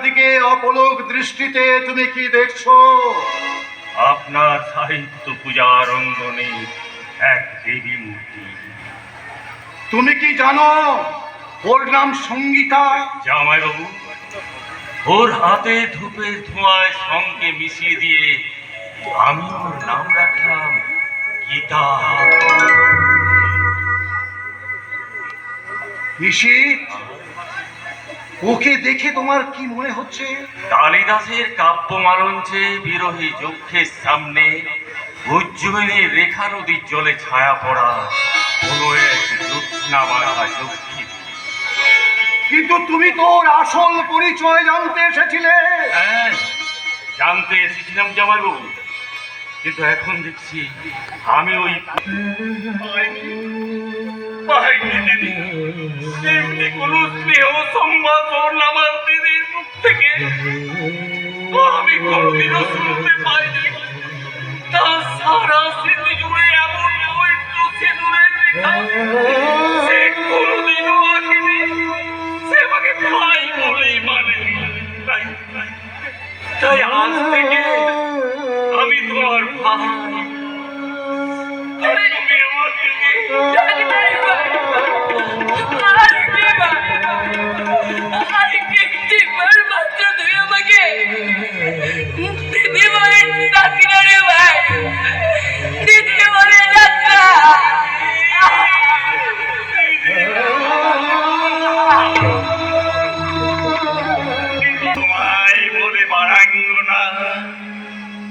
দিকে অপলক দৃষ্টিতে তুমি কি দেখছো? আপনার সাহিত্য পূজার অঙ্গনে এক দেবী মূর্তি। তুমি কি জানো ওর নাম সঙ্গীতা? জামাইবাবু, ওর হাতে ধূপের ধোঁয়ায় সঙ্গে মিশিয়ে দিয়ে আমি ওর নাম রাখলাম গীতা। নিশীথ, ওকে দেখে তোমার কি মনে হচ্ছে? কালিদাসের কাব্যমালঞ্চে বিরোহী যক্ষের সামনে উজ্জয়িনী রেখা নদীর জলে ছায়া পড়া কোনো এক জ্যোৎস্না মাখা যক্ষী। কিন্তু তুমি তো ওর আসল পরিচয় জানতে এসেছিলে। হ্যাঁ, জানতে এসেছিলাম জামাইবাবু, কিন্তু এখন দেখছি আমি ওই এমনি কোন স্নেহ সম্মান আমার দিদির মুখ থেকে আমি কোনদিনও শুনতে পাইনি। তার সারা স্মৃতি জুড়ে এমন পবিত্র সিঁদুরের রেখা সে কোনদিনও আঁকেনি। সে আমাকে ভাই বলেই মানেনি। তাই আজ থেকে আমি তোমার ভাই। তুমি আমার দিদি। তোমায় বলে বারাঙ্গনা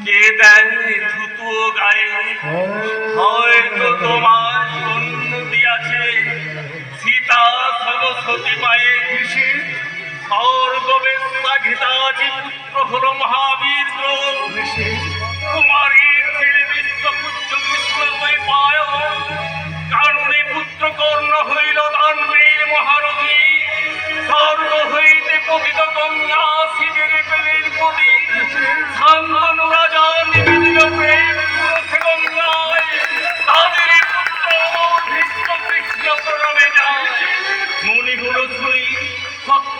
কে দেয় ধুতো গায়ে, হয়তো তোমার সৈন্য দিয়াছে সীতা সরস্বতী মায়ে। স্বর্গবেশা ঘিতাজি পুত্র হল মহাবীর কুমারীর ছেলে বিশ্বপুত্র কৃষ্ণ হয়ে পায়। কারণে পুত্র কর্ণ হইল দানবীর মহারথী। স্বর্গ হইতে পতিত গঙ্গা শিবের পেলেন পতি। শান্তনু রাজা নিবেদিত প্রেম পুরুষে গঙ্গায়। তাদের পুত্র ভীষ্ম কৃষ্ণ প্রণমে যায়। মণিগুলো ছুঁই সত্য